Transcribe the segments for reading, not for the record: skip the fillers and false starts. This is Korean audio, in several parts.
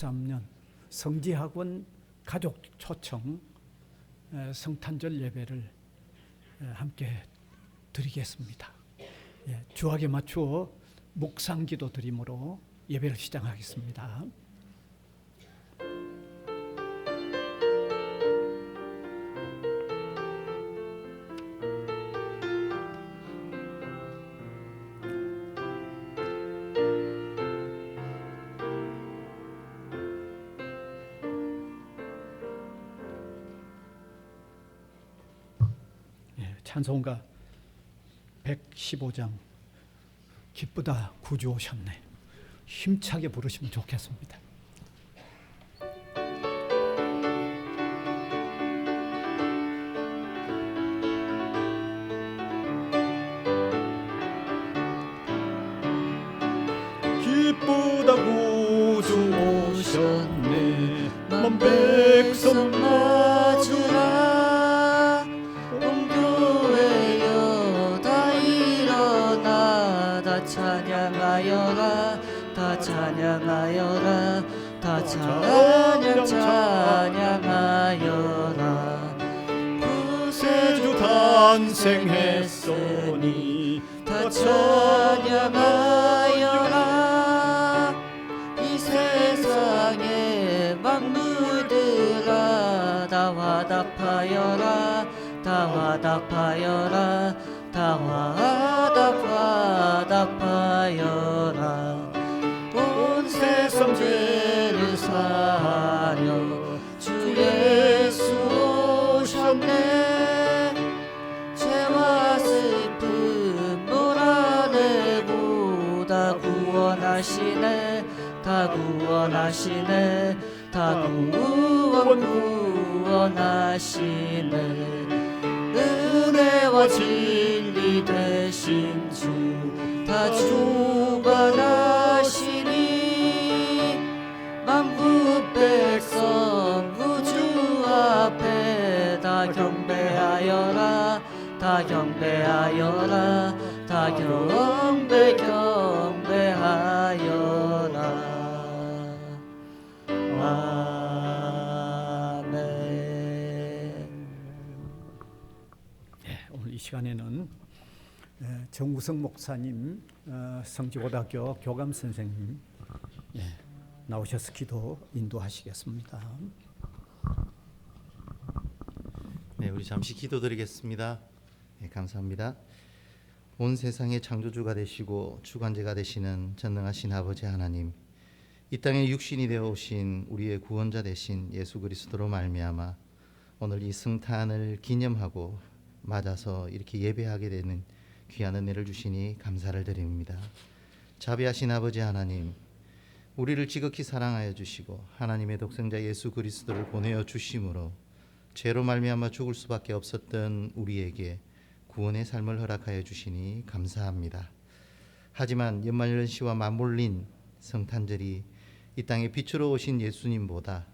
2023년 성지학원 가족 초청 성탄절 예배를 함께 드리겠습니다. 주학에 맞추어 묵상기도 드림으로 예배를 시작하겠습니다. 찬송가 115장 기쁘다 구주 오셨네. 힘차게 부르시면 좋겠습니다. 기쁘다 구주 오셨네. 만 백성 맞으라. 찬양하여라 다 찬양하여라 다 찬양하여라. 구세주 탄생했으니 다 찬양하여라. 이 세상의 만물들아 다 화답하여라 다 화답하여라 다 화답하여라. 온 세상 죄를 사려 주 예수 오셨네. 죄와 슬픔 몰아내고 다 구원하시네 다 구원하시네 다 구원하시네. 은혜와 진리 되신 주 다 주관하시니. 만국 백성 구주 앞에 다 경배하여라 다 경배하여라 다 경배하여라. 오늘 이 시간에는 정우성 목사님, 성지고등학교 교감 선생님 나오셔서 기도 인도하시겠습니다. 네, 우리 잠시 기도드리겠습니다. 감사합니다. 온 세상의 창조주가 되시고 주관자가 되시는 전능하신 아버지 하나님, 이 땅에 육신이 되어 오신 우리의 구원자 되신 예수 그리스도로 말미암아 오늘 이 성탄을 기념하고 맞아서 이렇게 예배하게 되는 귀한 은혜를 주시니 감사를 드립니다. 자비하신 아버지 하나님, 우리를 지극히 사랑하여 주시고 하나님의 독생자 예수 그리스도를 보내어 주심으로 죄로 말미암아 죽을 수밖에 없었던 우리에게 구원의 삶을 허락하여 주시니 감사합니다. 하지만 연말연시와 맞물린 성탄절이 이 땅에 빛으로 오신 예수님보다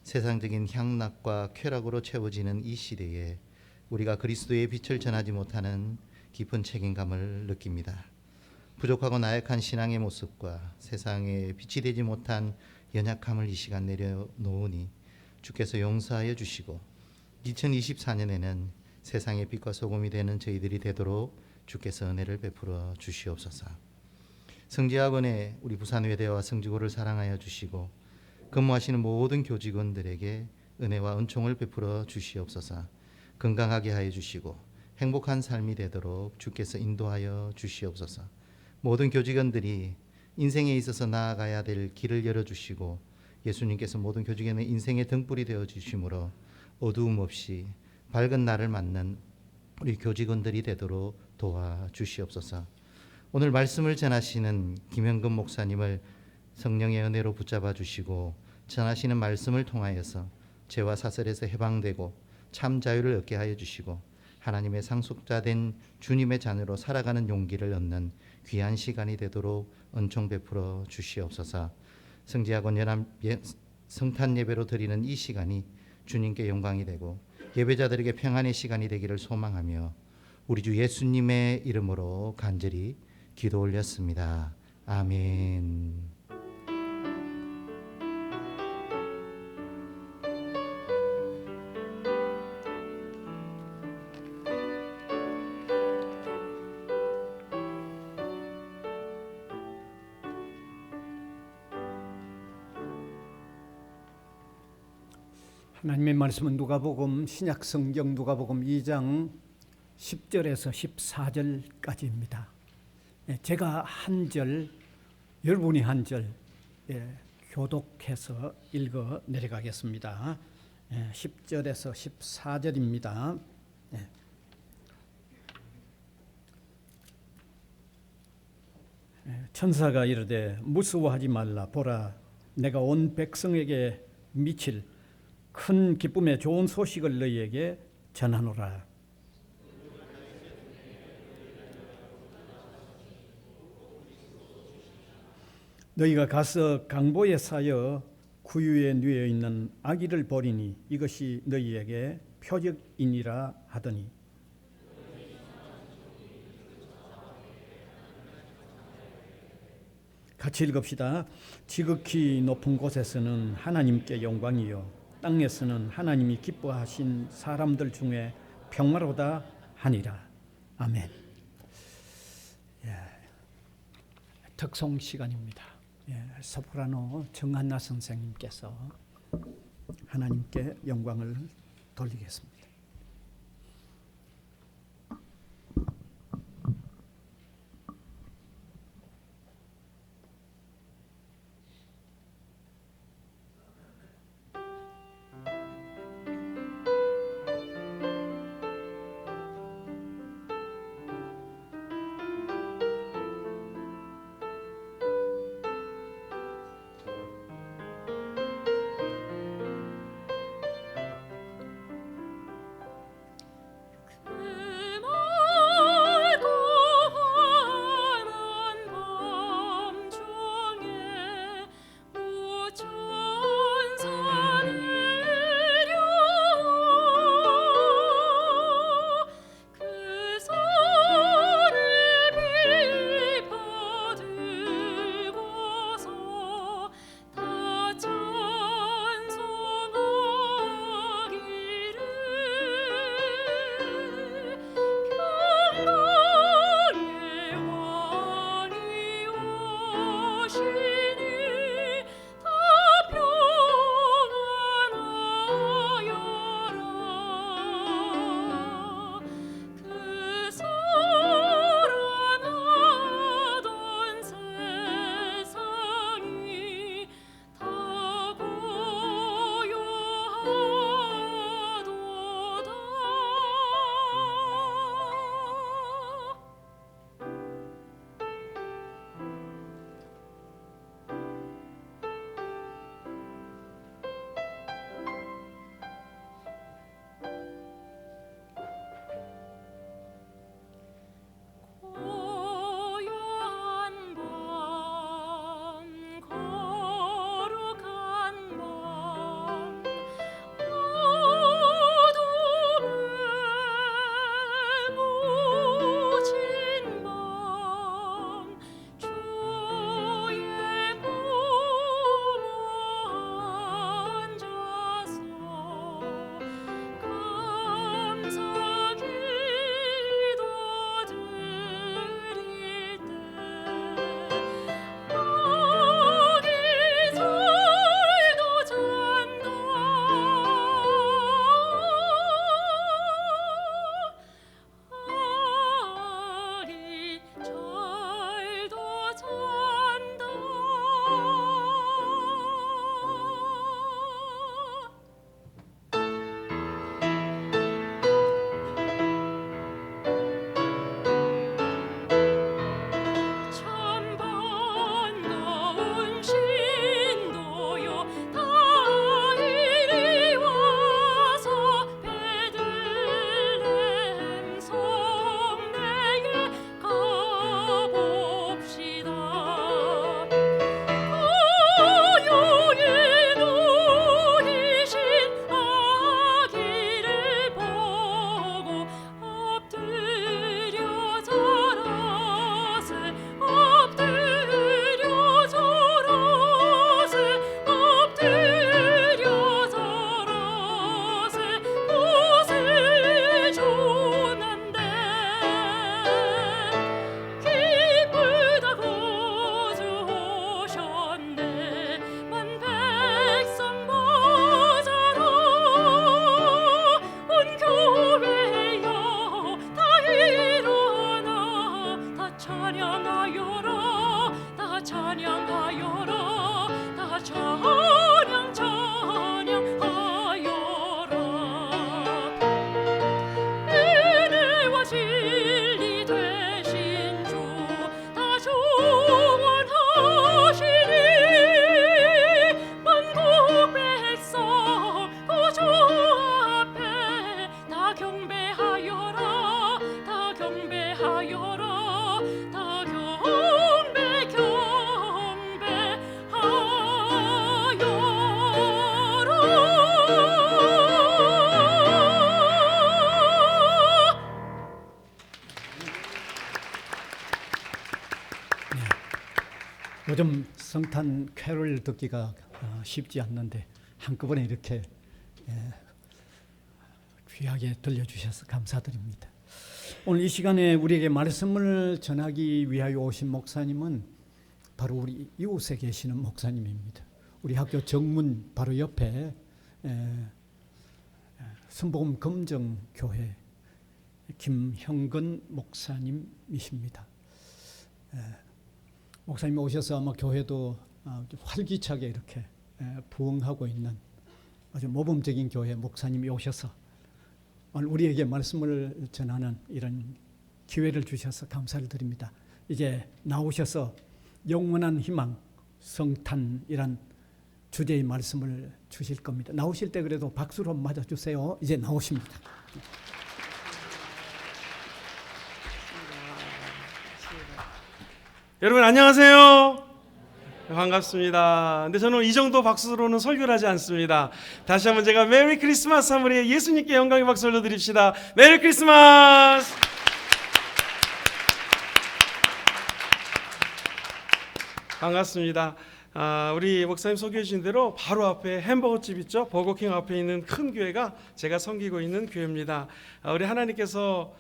세상적인 향락과 쾌락으로 채워지는 이 시대에 우리가 그리스도의 빛을 전하지 못하는 깊은 책임감을 느낍니다. 부족하고 나약한 신앙의 모습과 세상에 빛이 되지 못한 연약함을 이 시간 내려놓으니 주께서 용서하여 주시고 2024년에는 세상의 빛과 소금이 되는 저희들이 되도록 주께서 은혜를 베풀어 주시옵소서. 성지학원의 우리 부산외대와 성지고를 사랑하여 주시고 근무하시는 모든 교직원들에게 은혜와 은총을 베풀어 주시옵소서. 건강하게 하여 주시고 행복한 삶이 되도록 주께서 인도하여 주시옵소서. 모든 교직원들이 인생에 있어서 나아가야 될 길을 열어주시고 예수님께서 모든 교직원의 인생의 등불이 되어 주심으로 어두움 없이 밝은 날을 맞는 우리 교직원들이 되도록 도와주시옵소서. 오늘 말씀을 전하시는 김현금 목사님을 성령의 은혜로 붙잡아 주시고 전하시는 말씀을 통하여서 죄와 사슬에서 해방되고 참 자유를 얻게 하여 주시고 하나님의 상속자 된 주님의 자녀로 살아가는 용기를 얻는 귀한 시간이 되도록 은총 베풀어 주시옵소서. 성지학원 연합 성탄 예배로 드리는 이 시간이 주님께 영광이 되고 예배자들에게 평안의 시간이 되기를 소망하며 우리 주 예수님의 이름으로 간절히 기도 올렸습니다. 아멘. 하나님의 말씀은 누가복음 신약성경 누가복음 2장 10절에서 14절까지입니다. 제가 한 절, 여러분이 한 절 교독해서 읽어 내려가겠습니다. 10절에서 14절입니다. 천사가 이르되 무서워하지 말라. 보라, 내가 온 백성에게 미칠 큰 기쁨의 좋은 소식을 너희에게 전하노라. 너희가 가서 강보에 사여 구유에 누워 있는 아기를 보리니 이것이 너희에게 표적이니라 하더니 같이 읽읍시다. 지극히 높은 곳에서는 하나님께 영광이요 땅에서는 하나님이 기뻐하신 사람들 중에 평화로다 하니라. 아멘. 특송 시간입니다. 소프라노 정한나 선생님께서 하나님께 영광을 돌리겠습니다. 요즘 성탄 캐롤 듣기가 쉽지 않는데 한꺼번에 이렇게 귀하게 들려주셔서 감사드립니다. 오늘 이 시간에 우리에게 말씀을 전하기 위하여 오신 목사님은 바로 우리 이웃에 계시는 목사님입니다. 우리 학교 정문 바로 옆에 순복음 검정교회 김형근 목사님이십니다. 목사님이 오셔서 아마 교회도 활기차게 이렇게 부흥하고 있는 아주 모범적인 교회 목사님이 오셔서 오늘 우리에게 말씀을 전하는 이런 기회를 주셔서 감사를 드립니다. 이제 나오셔서 영원한 희망, 성탄이란 주제의 말씀을 주실 겁니다. 나오실 때 그래도 박수로 맞아주세요. 이제 나오십니다. 여러분 안녕하세요. 반갑습니다. 근데 저는 이 정도 박수로는 설교를 하지 않습니다. 다시 한번 제가 메리 크리스마스 한 번에 예수님께 영광의 박수 올려드립시다. 메리 크리스마스. 반갑습니다. 우리 목사님 소개해 주신 대로 바로 앞에 햄버거집 있죠? 버거킹 앞에 있는 큰 교회가 제가 섬기고 있는 교회입니다. 우리 하나님께서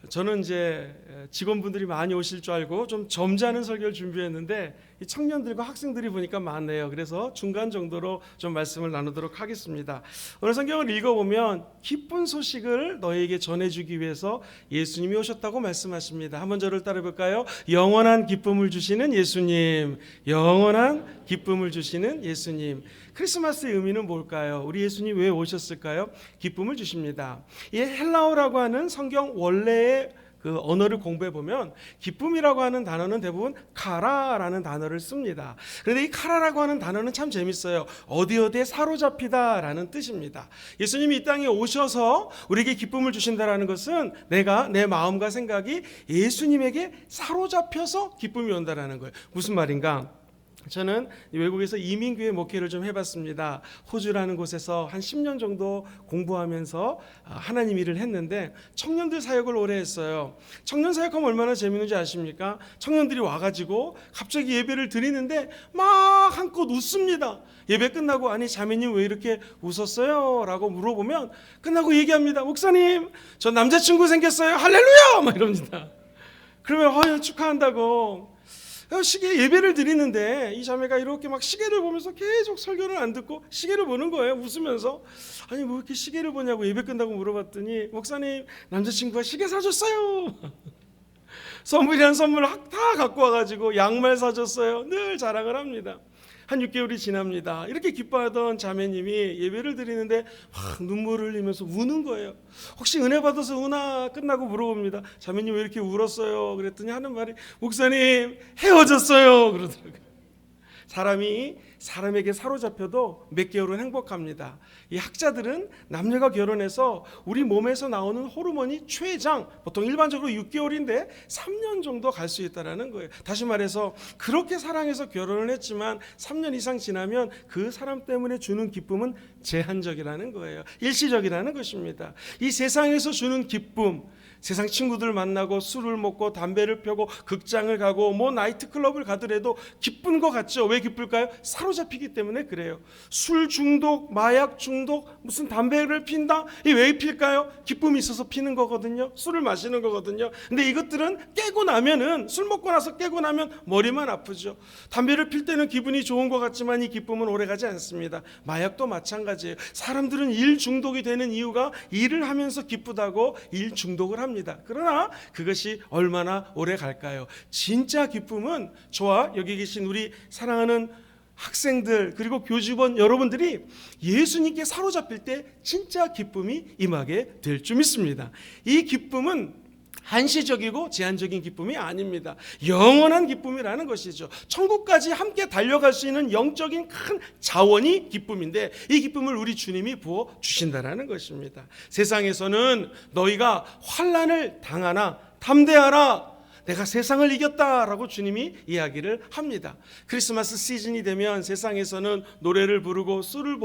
저는 이제 직원분들이 많이 오실 줄 알고 좀 점잖은 설교를 준비했는데 이 청년들과 학생들이 보니까 많네요. 그래서 중간 정도로 좀 말씀을 나누도록 하겠습니다. 오늘 성경을 읽어보면 기쁜 소식을 너희에게 전해주기 위해서 예수님이 오셨다고 말씀하십니다. 한번 저를 따라 볼까요? 영원한 기쁨을 주시는 예수님, 영원한 기쁨을 주시는 예수님. 크리스마스의 의미는 뭘까요? 우리 예수님 왜 오셨을까요? 기쁨을 주십니다. 이 헬라어라고 하는 성경 원래의 그 언어를 공부해 보면 기쁨이라고 하는 단어는 대부분 카라라는 단어를 씁니다. 그런데 이 카라라고 하는 단어는 참 재밌어요. 어디에 사로잡히다라는 뜻입니다. 예수님이 이 땅에 오셔서 우리에게 기쁨을 주신다라는 것은 내가 내 마음과 생각이 예수님에게 사로잡혀서 기쁨이 온다라는 거예요. 무슨 말인가? 저는 외국에서 이민교회 목회를 좀 해봤습니다. 호주라는 곳에서 한 10년 정도 공부하면서 하나님 일을 했는데 청년들 사역을 오래 했어요. 청년 사역하면 얼마나 재밌는지 아십니까? 청년들이 와가지고 갑자기 예배를 드리는데 막 한껏 웃습니다. 예배 끝나고 아니 자매님 왜 이렇게 웃었어요? 라고 물어보면 끝나고 얘기합니다. 목사님 저 남자친구 생겼어요. 할렐루야! 막 이럽니다. 그러면 축하한다고. 시계 예배를 드리는데 이 자매가 이렇게 막 시계를 보면서 계속 설교를 안 듣고 시계를 보는 거예요. 웃으면서. 아니 뭐 이렇게 시계를 보냐고 예배 끝나고 물어봤더니 목사님 남자친구가 시계 사줬어요. 선물이란 선물 다 갖고 와가지고 양말 사줬어요. 늘 자랑을 합니다. 한 6개월이 지납니다. 이렇게 기뻐하던 자매님이 예배를 드리는데 막 눈물을 흘리면서 우는 거예요. 혹시 은혜 받아서 우나? 끝나고 물어봅니다. 자매님 왜 이렇게 울었어요? 그랬더니 하는 말이 목사님 헤어졌어요 그러더라고요. 사람이 사람에게 사로잡혀도 몇 개월은 행복합니다. 이 학자들은 남녀가 결혼해서 우리 몸에서 나오는 호르몬이 최장 보통 일반적으로 6개월인데 3년 정도 갈 수 있다는 거예요. 다시 말해서 그렇게 사랑해서 결혼을 했지만 3년 이상 지나면 그 사람 때문에 주는 기쁨은 제한적이라는 거예요. 일시적이라는 것입니다. 이 세상에서 주는 기쁨, 세상 친구들 만나고 술을 먹고 담배를 펴고 극장을 가고 뭐 나이트클럽을 가더라도 기쁜 것 같죠? 왜 기쁠까요? 사로잡히기 때문에 그래요. 술 중독, 마약 중독, 무슨 담배를 핀다? 이 왜 필까요? 기쁨이 있어서 피는 거거든요. 술을 마시는 거거든요. 근데 이것들은 깨고 나면은 술 먹고 나서 깨고 나면 머리만 아프죠. 담배를 필 때는 기분이 좋은 것 같지만 이 기쁨은 오래가지 않습니다. 마약도 마찬가지예요. 사람들은 일 중독이 되는 이유가 일을 하면서 기쁘다고 일 중독을 합니다. 그러나 그것이 얼마나 오래 갈까요? 진짜 기쁨은 저와 여기 계신 우리 사랑하는 학생들 그리고 교직원 여러분들이 예수님께 사로잡힐 때 진짜 기쁨이 임하게 될 줄 믿습니다. 이 기쁨은 한시적이고 제한적인 기쁨이 아닙니다. 영원한 기쁨이라는 것이죠. 천국까지 함께 달려갈 수 있는 영적인 큰 자원이 기쁨인데 이 기쁨을 우리 주님이 부어 주신다라는 것입니다. 세상에서는 너희가 환난을 당하나 담대하라. 내가 세상을 이겼다라고 주님이 이야기를 합니다. 크리스마스 시즌이 되면 세상에서는 노래를 부르고 술을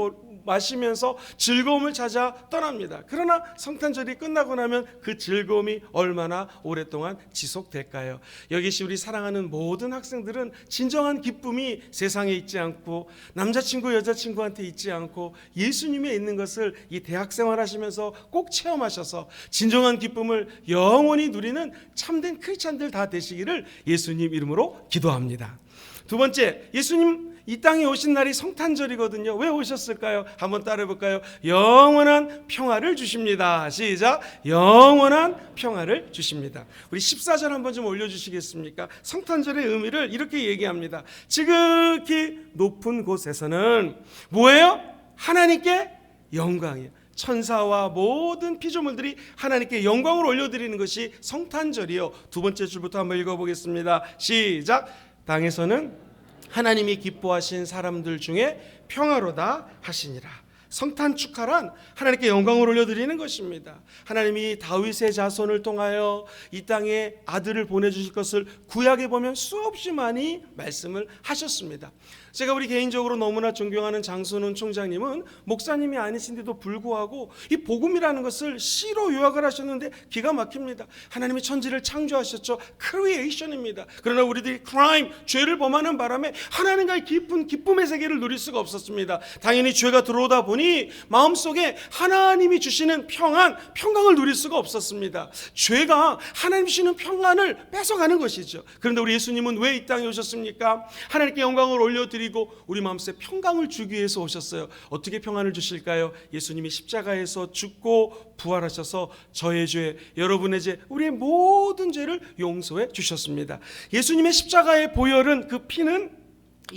마시면서 즐거움을 찾아 떠납니다. 그러나 성탄절이 끝나고 나면 그 즐거움이 얼마나 오랫동안 지속될까요? 여기 계신 우리 사랑하는 모든 학생들은 진정한 기쁨이 세상에 있지 않고 남자친구 여자친구한테 있지 않고 예수님에 있는 것을 이 대학생활 하시면서 꼭 체험하셔서 진정한 기쁨을 영원히 누리는 참된 크리스찬들 다 되시기를 예수님 이름으로 기도합니다. 두 번째, 예수님 이 땅에 오신 날이 성탄절이거든요. 왜 오셨을까요? 한번 따라해볼까요? 영원한 평화를 주십니다. 시작. 영원한 평화를 주십니다. 우리 14절 한번 좀 올려주시겠습니까? 성탄절의 의미를 이렇게 얘기합니다. 지극히 높은 곳에서는 뭐예요? 하나님께 영광이에요. 천사와 모든 피조물들이 하나님께 영광을 올려드리는 것이 성탄절이요. 두 번째 줄부터 한번 읽어보겠습니다. 시작. 땅에서는 하나님이 기뻐하신 사람들 중에 평화로다 하시니라. 성탄 축하란 하나님께 영광을 올려드리는 것입니다. 하나님이 다윗의 자손을 통하여 이 땅에 아들을 보내주실 것을 구약에 보면 수없이 많이 말씀을 하셨습니다. 제가 우리 개인적으로 너무나 존경하는 장순훈 총장님은 목사님이 아니신데도 불구하고 이 복음이라는 것을 시로 요약을 하셨는데 기가 막힙니다. 하나님이 천지를 창조하셨죠. 크리에이션입니다. 그러나 우리들이 크라임, 죄를 범하는 바람에 하나님과의 깊은 기쁨의 세계를 누릴 수가 없었습니다. 당연히 죄가 들어오다 보니 마음속에 하나님이 주시는 평강을 누릴 수가 없었습니다. 죄가 하나님 주시는 평안을 뺏어가는 것이죠. 그런데 우리 예수님은 왜 이 땅에 오셨습니까? 하나님께 영광을 올려드리고 우리 마음속에 평강을 주기 위해서 오셨어요. 어떻게 평안을 주실까요? 예수님이 십자가에서 죽고 부활하셔서 저의 죄, 여러분의 죄, 우리의 모든 죄를 용서해 주셨습니다. 예수님의 십자가의 보혈은, 그 피는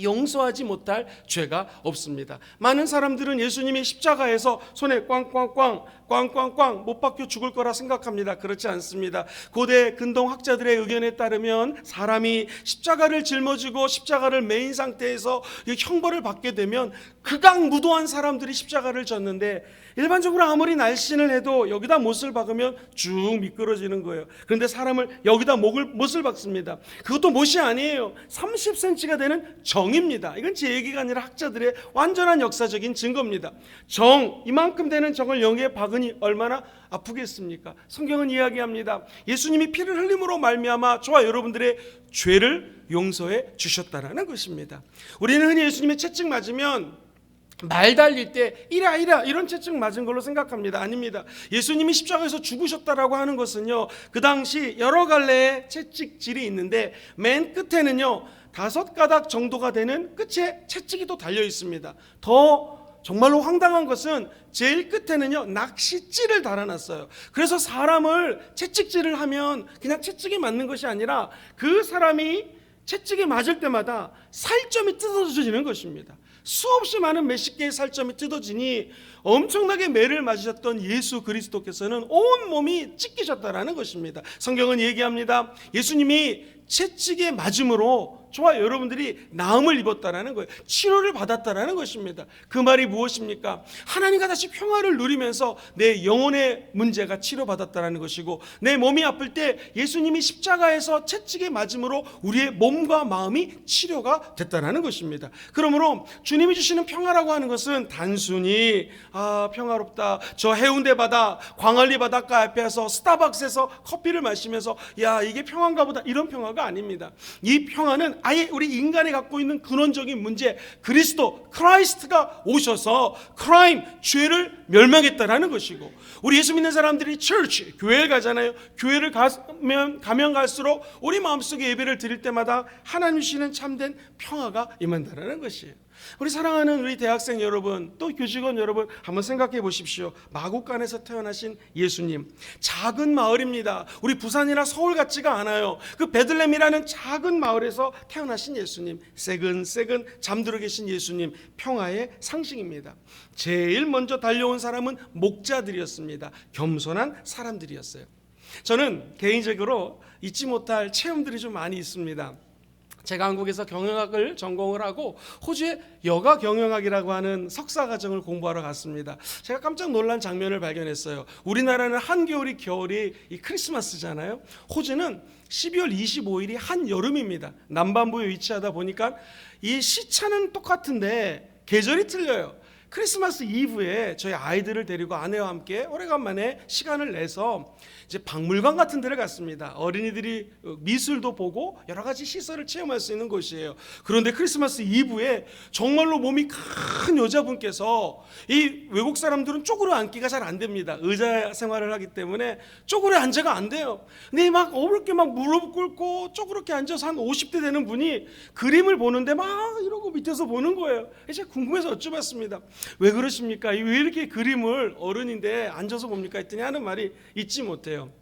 용서하지 못할 죄가 없습니다. 많은 사람들은 예수님이 십자가에서 손에 꽝꽝꽝 못 박혀 죽을 거라 생각합니다. 그렇지 않습니다. 고대 근동 학자들의 의견에 따르면 사람이 십자가를 짊어지고 십자가를 매인 상태에서 형벌을 받게 되면 극악무도한 사람들이 십자가를 졌는데 일반적으로 아무리 날씬을 해도 여기다 못을 박으면 쭉 미끄러지는 거예요. 그런데 사람을 여기다 못을 박습니다. 그것도 못이 아니에요. 30cm가 되는 정입니다. 이건 제 얘기가 아니라 학자들의 완전한 역사적인 증거입니다. 이만큼 되는 정을 여기에 박으니 얼마나 아프겠습니까? 성경은 이야기합니다. 예수님이 피를 흘림으로 말미암아 저와 여러분들의 죄를 용서해 주셨다라는 것입니다. 우리는 흔히 예수님의 채찍 맞으면 말 달릴 때 이라 이런 채찍 맞은 걸로 생각합니다. 아닙니다. 예수님이 십자가에서 죽으셨다라고 하는 것은요, 그 당시 여러 갈래의 채찍질이 있는데 맨 끝에는요 5가닥 정도가 되는 끝에 채찍이 또 달려 있습니다. 더 정말로 황당한 것은 제일 끝에는요 낚싯줄을 달아놨어요. 그래서 사람을 채찍질을 하면 그냥 채찍이 맞는 것이 아니라 그 사람이 채찍에 맞을 때마다 살점이 뜯어지는 것입니다. 수없이 많은 몇십 개의 살점이 뜯어지니 엄청나게 매를 맞으셨던 예수 그리스도께서는 온 몸이 찢기셨다라는 것입니다. 성경은 얘기합니다. 예수님이 채찍에 맞음으로 저와 여러분들이 나음을 입었다라는 거예요. 치료를 받았다라는 것입니다. 그 말이 무엇입니까? 하나님과 다시 평화를 누리면서 내 영혼의 문제가 치료받았다라는 것이고, 내 몸이 아플 때 예수님이 십자가에서 채찍에 맞음으로 우리의 몸과 마음이 치료가 됐다라는 것입니다. 그러므로 주님이 주시는 평화라고 하는 것은 단순히 평화롭다, 저 해운대 바다, 광안리 바닷가 앞에서 스타벅스에서 커피를 마시면서 야 이게 평화인가 보다, 이런 평화가 아닙니다. 이 평화는 아예 우리 인간이 갖고 있는 근원적인 문제, 크라이스트가 오셔서 크라임, 죄를 멸망했다라는 것이고, 우리 예수 믿는 사람들이 church, 교회를 가잖아요. 교회를 가면 갈수록 우리 마음속에 예배를 드릴 때마다 하나님 주시는 참된 평화가 임한다라는 것이에요. 우리 사랑하는 우리 대학생 여러분, 또 교직원 여러분, 한번 생각해 보십시오. 마곡간에서 태어나신 예수님, 작은 마을입니다. 우리 부산이나 서울 같지가 않아요. 그 베들레헴이라는 작은 마을에서 태어나신 예수님, 새근새근 잠들어 계신 예수님, 평화의 상징입니다. 제일 먼저 달려온 사람은 목자들이었습니다. 겸손한 사람들이었어요. 저는 개인적으로 잊지 못할 체험들이 좀 많이 있습니다. 제가 한국에서 경영학을 전공을 하고 호주에 여가 경영학이라고 하는 석사과정을 공부하러 갔습니다. 제가 깜짝 놀란 장면을 발견했어요. 우리나라는 한겨울이 겨울이 이 크리스마스잖아요. 호주는 12월 25일이 한여름입니다. 남반부에 위치하다 보니까 이 시차는 똑같은데 계절이 틀려요. 크리스마스 이브에 저희 아이들을 데리고 아내와 함께 오래간만에 시간을 내서 이제 박물관 같은 데를 갔습니다. 어린이들이 미술도 보고 여러 가지 시설을 체험할 수 있는 곳이에요. 그런데 크리스마스 이브에 정말로 몸이 큰 여자분께서, 이 외국 사람들은 쪼그려 앉기가 잘 안 됩니다. 의자 생활을 하기 때문에 쪼그려 앉아가 안 돼요. 근데 막 어렵게 막 무릎 꿇고 쪼그렇게 앉아서 한 50대 되는 분이 그림을 보는데 막 이러고 밑에서 보는 거예요. 제가 궁금해서 여쭤봤습니다. 왜 그러십니까? 왜 이렇게 그림을 어른인데 앉아서 봅니까? 했더니 하는 말이 잊지 못해요.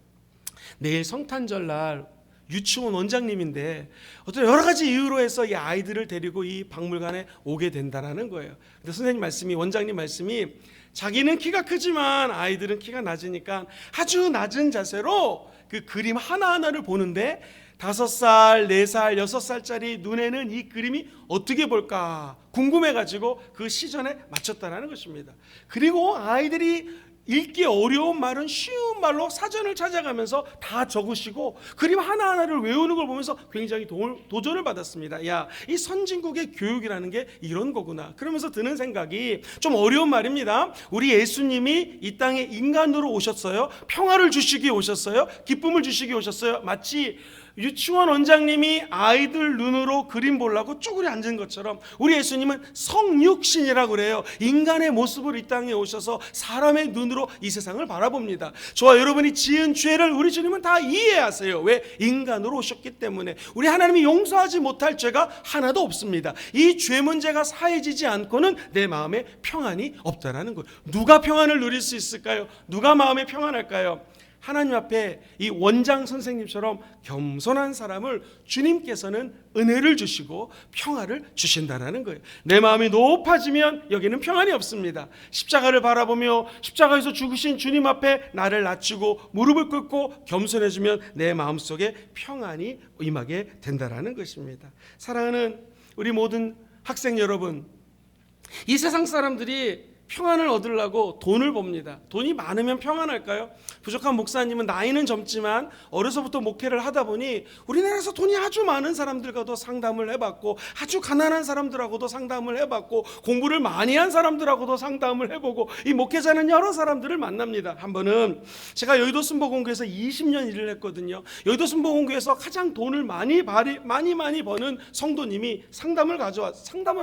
내일 성탄절날 유치원 원장님인데 어떤 여러 가지 이유로 해서 이 아이들을 데리고 이 박물관에 오게 된다라는 거예요. 근데 선생님 말씀이, 원장님 말씀이, 자기는 키가 크지만 아이들은 키가 낮으니까 아주 낮은 자세로 그 그림 하나하나를 보는데 5살, 4살, 6살짜리 눈에는 이 그림이 어떻게 볼까 궁금해가지고 그 시전에 맞췄다는 것입니다. 그리고 아이들이 읽기 어려운 말은 쉬운 말로 사전을 찾아가면서 다 적으시고 그림 하나하나를 외우는 걸 보면서 굉장히 도전을 받았습니다. 야, 이 선진국의 교육이라는 게 이런 거구나. 그러면서 드는 생각이, 좀 어려운 말입니다. 우리 예수님이 이 땅에 인간으로 오셨어요. 평화를 주시기 오셨어요. 기쁨을 주시기 오셨어요. 마치 유치원 원장님이 아이들 눈으로 그림 보려고 쪼그려 앉은 것처럼 우리 예수님은 성육신이라고 그래요. 인간의 모습으로 이 땅에 오셔서 사람의 눈으로 이 세상을 바라봅니다. 저와 여러분이 지은 죄를 우리 주님은 다 이해하세요. 왜? 인간으로 오셨기 때문에. 우리 하나님이 용서하지 못할 죄가 하나도 없습니다. 이 죄 문제가 사해지지 않고는 내 마음에 평안이 없다라는 거예요. 누가 평안을 누릴 수 있을까요? 누가 마음에 평안할까요? 하나님 앞에 이 원장 선생님처럼 겸손한 사람을 주님께서는 은혜를 주시고 평화를 주신다는 거예요. 내 마음이 높아지면 여기는 평안이 없습니다. 십자가를 바라보며 십자가에서 죽으신 주님 앞에 나를 낮추고 무릎을 꿇고 겸손해지면 내 마음속에 평안이 임하게 된다는 것입니다. 사랑하는 우리 모든 학생 여러분, 이 세상 사람들이 평안을 얻으려고 돈을 봅니다. 돈이 많으면 평안할까요? 부족한 목사님은 나이는 젊지만 어려서부터 목회를 하다 보니 우리나라에서 돈이 아주 많은 사람들과도 상담을 해봤고, 아주 가난한 사람들하고도 상담을 해봤고, 공부를 많이 한 사람들하고도 상담을 해보고, 이 목회자는 여러 사람들을 만납니다. 한 번은 제가 여의도 순복음교회에서 20년 일을 했거든요. 여의도 순복음교회에서 가장 돈을 많이 버는 성도님이 상담을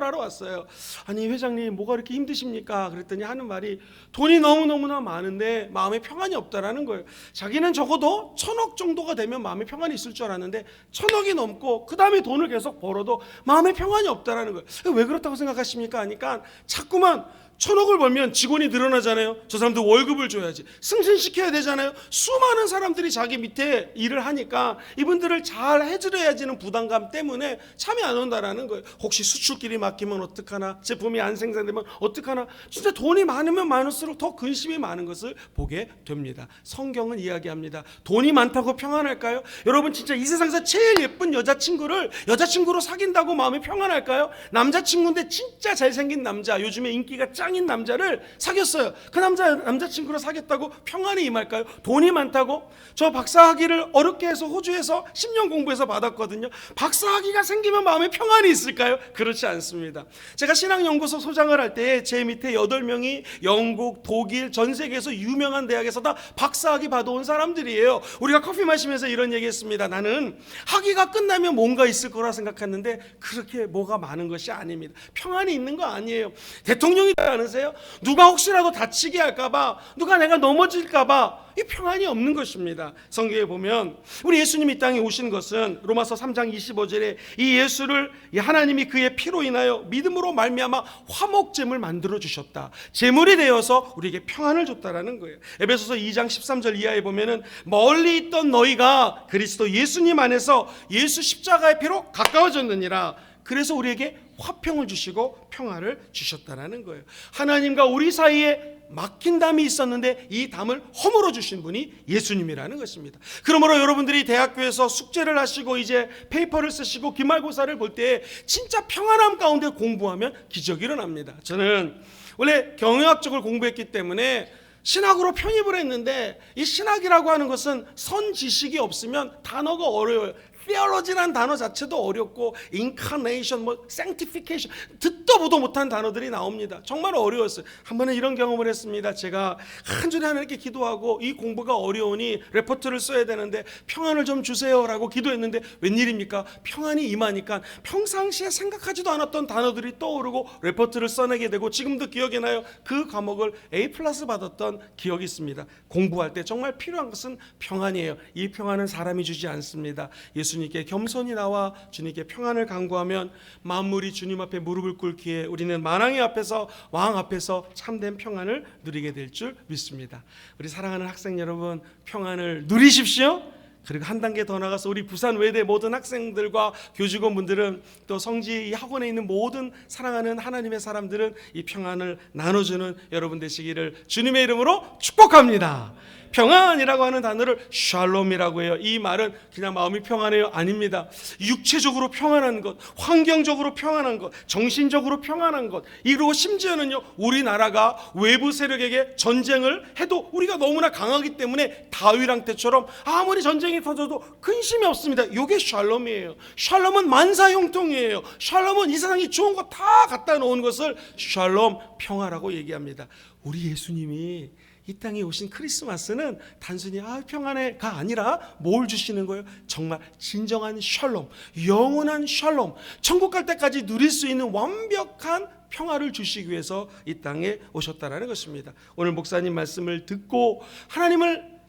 하러 왔어요. 아니 회장님, 뭐가 이렇게 힘드십니까? 그랬더니 하는 말이, 돈이 너무너무나 많은데 마음에 평안이 없다라는 거예요. 자기는 적어도 1,000억 정도가 되면 마음에 평안이 있을 줄 알았는데 1,000억이 넘고 그 다음에 돈을 계속 벌어도 마음에 평안이 없다라는 거예요. 왜 그렇다고 생각하십니까? 하니까 자꾸만 1,000억을 벌면 직원이 늘어나잖아요. 저 사람들 월급을 줘야지, 승진시켜야 되잖아요. 수많은 사람들이 자기 밑에 일을 하니까 이분들을 잘 해드려야지는 부담감 때문에 참이 안 온다라는 거예요. 혹시 수출길이 막히면 어떡하나, 제품이 안 생산되면 어떡하나. 진짜 돈이 많으면 많을수록 더 근심이 많은 것을 보게 됩니다. 성경은 이야기합니다. 돈이 많다고 평안할까요? 여러분, 진짜 이 세상에서 제일 예쁜 여자친구로 사귄다고 마음이 평안할까요? 남자친구인데 진짜 잘생긴 남자, 요즘에 인기가 짱인 남자를 사귀었어요. 그 남자친구를 사귀었다고 평안이 임할까요? 돈이 많다고? 저 박사학위를 어렵게 해서 호주에서 10년 공부해서 받았거든요. 박사학위가 생기면 마음에 평안이 있을까요? 그렇지 않습니다. 제가 신학연구소 소장을 할 때 제 밑에 8명이 영국, 독일, 전 세계에서 유명한 대학에서 다 박사학위 받아온 사람들이에요. 우리가 커피 마시면서 이런 얘기했습니다. 나는 학위가 끝나면 뭔가 있을 거라 생각했는데 그렇게 뭐가 많은 것이 아닙니다. 평안이 있는 거 아니에요. 대통령이 않으세요? 누가 혹시라도 다치게 할까봐, 누가 내가 넘어질까봐 이 평안이 없는 것입니다. 성경에 보면 우리 예수님이 이 땅에 오신 것은 로마서 3장 25절에 이 예수를 하나님이 그의 피로 인하여 믿음으로 말미암아 화목제물 만들어 주셨다. 제물이 되어서 우리에게 평안을 줬다라는 거예요. 에베소서 2장 13절 이하에 보면은 멀리 있던 너희가 그리스도 예수님 안에서 예수 십자가의 피로 가까워졌느니라. 그래서 우리에게 화평을 주시고 평화를 주셨다라는 거예요. 하나님과 우리 사이에 막힌 담이 있었는데 이 담을 허물어 주신 분이 예수님이라는 것입니다. 그러므로 여러분들이 대학교에서 숙제를 하시고 이제 페이퍼를 쓰시고 기말고사를 볼 때 진짜 평안함 가운데 공부하면 기적이 일어납니다. 저는 원래 경영학 쪽을 공부했기 때문에 신학으로 편입을 했는데 이 신학이라고 하는 것은 선 지식이 없으면 단어가 어려워요. theology라는 단어 자체도 어렵고 incarnation, 뭐 sanctification 듣도 보도 못한 단어들이 나옵니다. 정말 어려웠어요. 한 번은 이런 경험을 했습니다. 제가 간절히 하나님께 기도하고 이 공부가 어려우니 레포트를 써야 되는데 평안을 좀 주세요라고 기도했는데 웬일입니까? 평안이 임하니까 평상시에 생각하지도 않았던 단어들이 떠오르고 레포트를 써내게 되고 지금도 기억이 나요. 그 과목을 A+ 받았던 기억이 있습니다. 공부할 때 정말 필요한 것은 평안이에요. 이 평안은 사람이 주지 않습니다. 예수님께 겸손히 나와 주님께 평안을 간구하면 만물이 주님 앞에 무릎을 꿇기에 우리는 만왕의 앞에서 왕 앞에서 참된 평안을 누리게 될 줄 믿습니다. 우리 사랑하는 학생 여러분, 평안을 누리십시오. 그리고 한 단계 더 나가서 우리 부산 외대 모든 학생들과 교직원분들은 또 성지 이 학원에 있는 모든 사랑하는 하나님의 사람들은 이 평안을 나눠주는 여러분 되시기를 주님의 이름으로 축복합니다. 평안이라고 하는 단어를 샬롬이라고 해요. 이 말은 그냥 마음이 평안해요? 아닙니다. 육체적으로 평안한 것, 환경적으로 평안한 것, 정신적으로 평안한 것, 이러고 심지어는요 우리나라가 외부 세력에게 전쟁을 해도 우리가 너무나 강하기 때문에 다윗왕 때처럼 아무리 전쟁이 터져도 근심이 없습니다. 이게 샬롬이에요. 샬롬은 만사형통이에요. 샬롬은 이 세상에 좋은 거 다 갖다 놓은 것을 샬롬, 평화라고 얘기합니다. 우리 예수님이 이 땅에 오신 크리스마스는 단순히 평안해가 아니라 뭘 주시는 거예요? 정말 진정한 샬롬, 영원한 샬롬, 천국 갈 때까지 누릴 수 있는 완벽한 평화를 주시기 위해서 이 땅에 오셨다라는 것입니다. 오늘 목사님 말씀을 듣고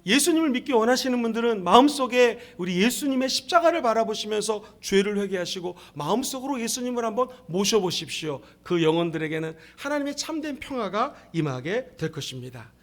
예수님을 믿기 원하시는 분들은 마음속에 우리 예수님의 십자가를 바라보시면서 죄를 회개하시고 마음속으로 예수님을 한번 모셔보십시오. 그 영혼들에게는 하나님의 참된 평화가 임하게 될 것입니다.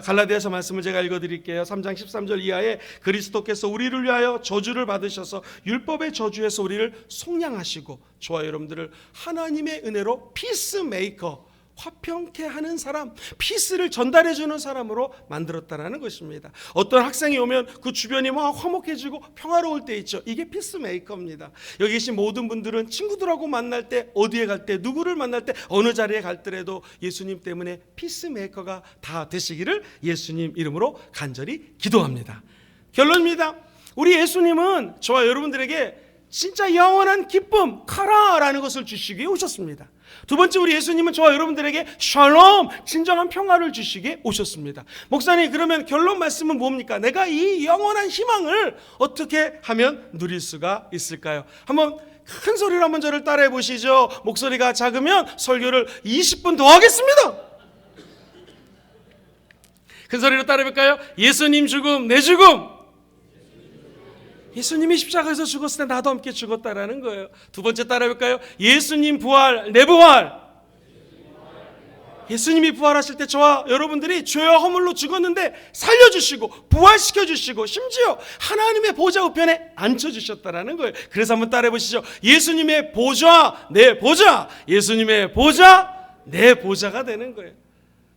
갈라디아서 말씀을 제가 읽어드릴게요. 3장 13절 이하에 그리스도께서 우리를 위하여 저주를 받으셔서 율법의 저주에서 우리를 속량하시고 저와 여러분들을 하나님의 은혜로 피스메이커, 화평케 하는 사람, 피스를 전달해 주는 사람으로 만들었다라는 것입니다. 어떤 학생이 오면 그 주변이 막 화목해지고 평화로울 때 있죠. 이게 피스메이커입니다. 여기 계신 모든 분들은 친구들하고 만날 때, 어디에 갈 때, 누구를 만날 때, 어느 자리에 갈 때라도 예수님 때문에 피스메이커가 다 되시기를 예수님 이름으로 간절히 기도합니다. 결론입니다. 우리 예수님은 저와 여러분들에게 진짜 영원한 기쁨, 카라라는 것을 주시기 위해 오셨습니다. 두 번째, 우리 예수님은 저와 여러분들에게 샬롬, 진정한 평화를 주시기에 오셨습니다. 목사님, 그러면 결론 말씀은 뭡니까? 내가 이 영원한 희망을 어떻게 하면 누릴 수가 있을까요? 한번 큰 소리로 한번 저를 따라해 보시죠. 목소리가 작으면 설교를 20분 더 하겠습니다. 큰 소리로 따라해 볼까요? 예수님 죽음, 내 죽음. 예수님이 십자가에서 죽었을 때 나도 함께 죽었다라는 거예요. 두 번째 따라해볼까요? 예수님 부활, 내 부활. 예수님이 부활하실 때 저와 여러분들이 죄와 허물로 죽었는데 살려주시고 부활시켜주시고 심지어 하나님의 보좌 우편에 앉혀주셨다라는 거예요. 그래서 한번 따라해보시죠. 예수님의 보좌, 내 보좌. 예수님의 보좌, 내 보좌가 되는 거예요.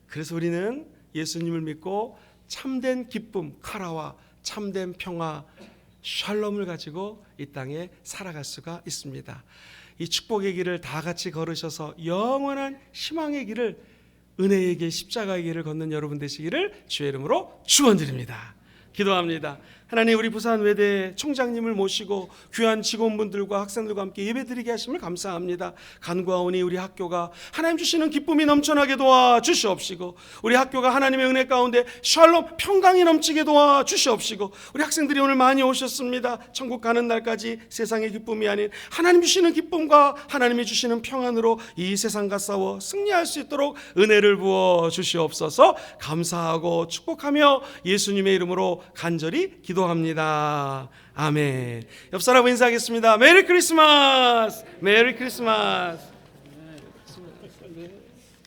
그래서 우리는 예수님을 믿고 참된 기쁨, 카라와 참된 평화, 샬롬을 가지고 이 땅에 살아갈 수가 있습니다. 이 축복의 길을 다 같이 걸으셔서 영원한 희망의 길을, 은혜의 길, 십자가의 길을 걷는 여러분 되시기를 주의 이름으로 축원드립니다. 기도합니다. 하나님, 우리 부산 외대 총장님을 모시고 귀한 직원분들과 학생들과 함께 예배드리게 하심을 감사합니다. 간구하오니 우리 학교가 하나님 주시는 기쁨이 넘쳐나게 도와주시옵시고, 우리 학교가 하나님의 은혜 가운데 샬롬, 평강이 넘치게 도와주시옵시고, 우리 학생들이 오늘 많이 오셨습니다. 천국 가는 날까지 세상의 기쁨이 아닌 하나님 주시는 기쁨과 하나님이 주시는 평안으로 이 세상과 싸워 승리할 수 있도록 은혜를 부어 주시옵소서. 감사하고 축복하며 예수님의 이름으로 간절히 기도합니다. 아멘. 옆 사람 인사하겠습니다. 메리 크리스마스. 메리 크리스마스.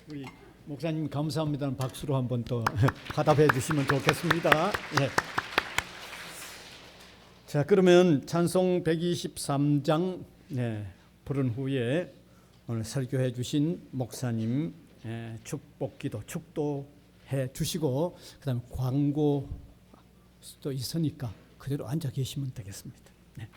우리 목사님 감사합니다는 박수로 한번 또 화답해 주시면 좋겠습니다. 네. 자, 그러면 찬송 123장 부른 후에 오늘 설교해 주신 목사님 축복기도 축도해 주시고, 그다음에 광고 또 있으니까 그대로 앉아 계시면 되겠습니다. 네.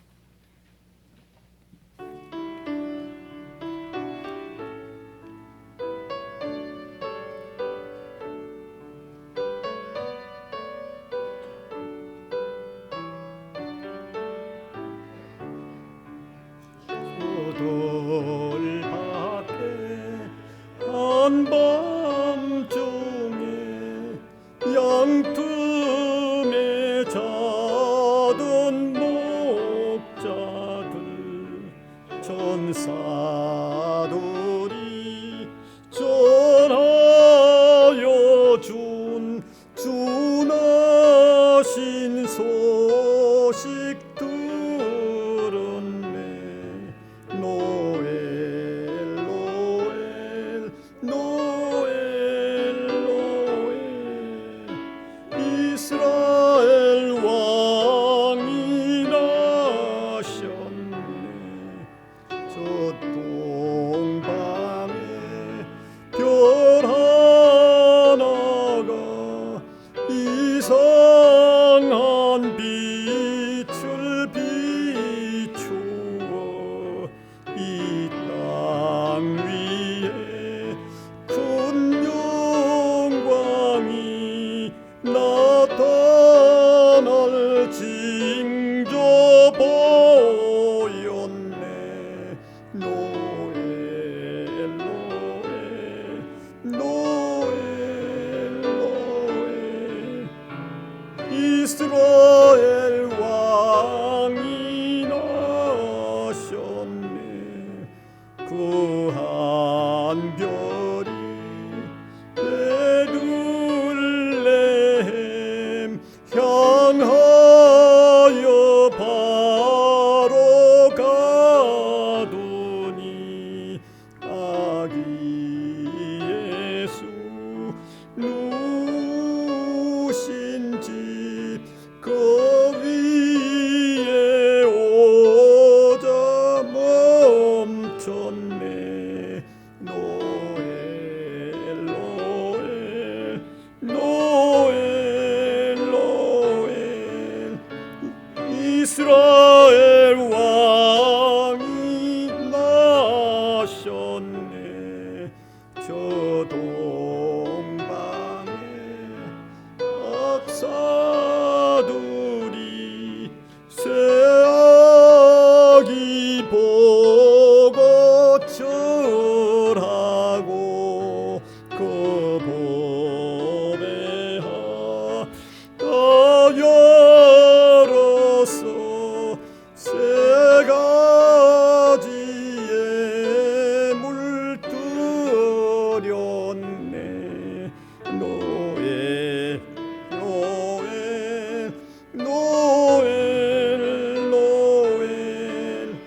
노엘 노엘 노엘 노엘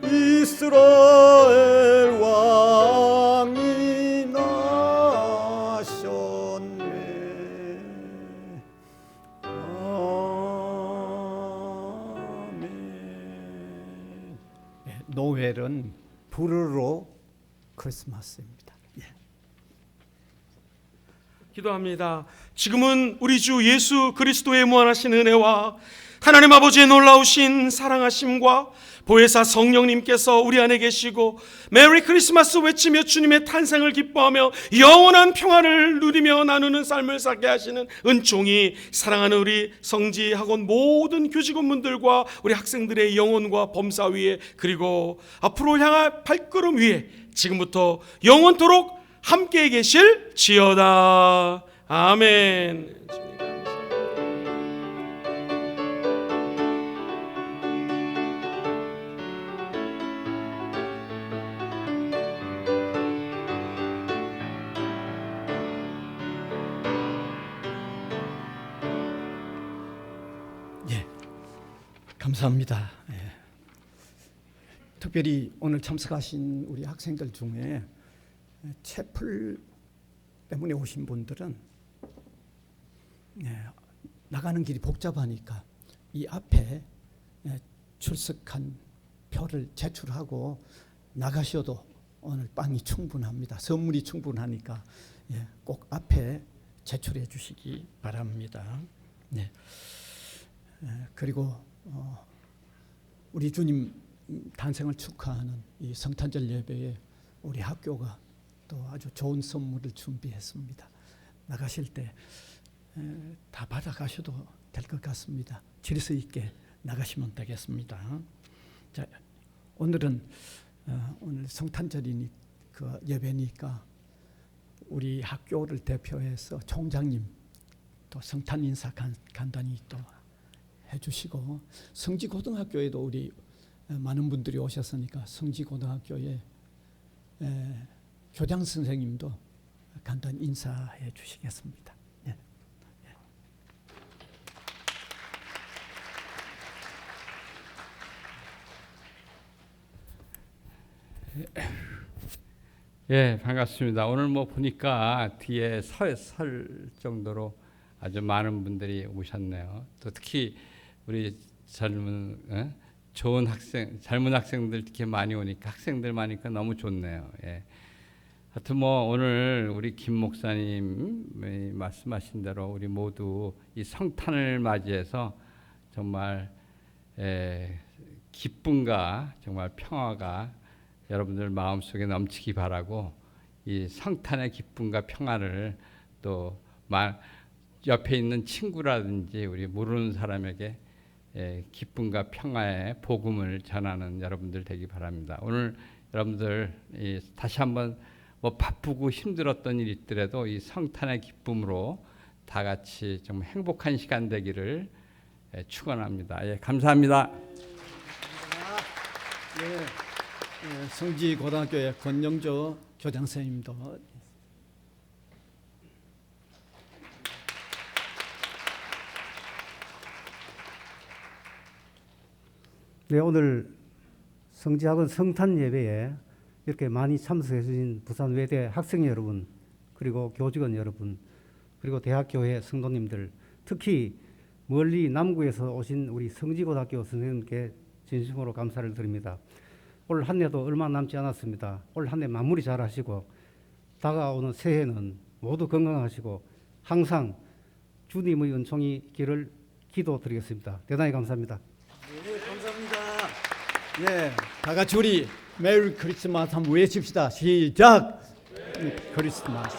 이스라엘 왕이 나셨네. 아멘. 노엘은 불어로 크리스마스입니다. 기도합니다. 지금은 우리 주 예수 그리스도의 무한하신 은혜와 하나님 아버지의 놀라우신 사랑하심과 보혜사 성령님께서 우리 안에 계시고 메리 크리스마스 외치며 주님의 탄생을 기뻐하며 영원한 평화를 누리며 나누는 삶을 살게 하시는 은총이 사랑하는 우리 성지학원 모든 교직원분들과 우리 학생들의 영혼과 범사 위에 그리고 앞으로 향할 발걸음 위에 지금부터 영원토록 함께 계실지어다. 아멘. 감사합니다. 특별히 오늘 참석하신 우리 학생들 중에 채플 때문에 오신 분들은 나가는 길이 복잡하니까 이 앞에 출석한 표를 제출하고 나가셔도 오늘 빵이 충분합니다. 선물이 충분하니까 꼭 앞에 제출해 주시기 바랍니다. 그리고 우리 주님 탄생을 축하하는 이 성탄절 예배에 우리 학교가 또 아주 좋은 선물을 준비했습니다. 나가실 때 다 받아가셔도 될 것 같습니다. 질서 있게 나가시면 되겠습니다. 자, 오늘은 오늘 성탄절이니 그 예배니까 우리 학교를 대표해서 총장님 또 성탄 인사 간단히 또 해주시고 성지고등학교에도 우리 많은 분들이 오셨으니까 성지고등학교에 교장 선생님도 간단히 인사해 주시겠습니다. 반갑습니다. 오늘 보니까 뒤에 설 정도로 아주 많은 분들이 오셨네요. 또 특히 우리 젊은 학생들 이렇게 많이 오니까 학생들 많으니까 너무 좋네요. 하여튼 오늘 우리 김 목사님이 말씀하신 대로 우리 모두 이 성탄을 맞이해서 정말 기쁨과 정말 평화가 여러분들 마음속에 넘치기 바라고 이 성탄의 기쁨과 평화를 또 옆에 있는 친구라든지 우리 모르는 사람에게 기쁨과 평화의 복음을 전하는 여러분들 되기 바랍니다. 오늘 여러분들 다시 한번 바쁘고 힘들었던 일 있더라도 이 성탄의 기쁨으로 다 같이 좀 행복한 시간 되기를 축원합니다. 감사합니다. 성지고등학교의 권영조 교장 선생님도 오늘 성지학원 성탄 예배에 이렇게 많이 참석해 주신 부산 외대 학생 여러분, 그리고 교직원 여러분, 그리고 대학교회 성도님들, 특히 멀리 남구에서 오신 우리 성지고등학교 선생님께 진심으로 감사를 드립니다. 올 한 해도 얼마 남지 않았습니다. 올 한 해 마무리 잘 하시고 다가오는 새해는 모두 건강하시고 항상 주님의 은총이 있기를 기도드리겠습니다. 대단히 감사합니다. 감사합니다. 다 같이 우리 메리 크리스마스 한번 외칩시다. 시작. 크리스마스.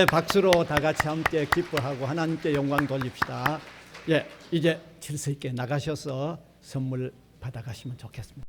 박수로 다 같이 함께 기뻐하고 하나님께 영광 돌립시다. 이제 질서 있게 나가셔서 선물 받아가시면 좋겠습니다.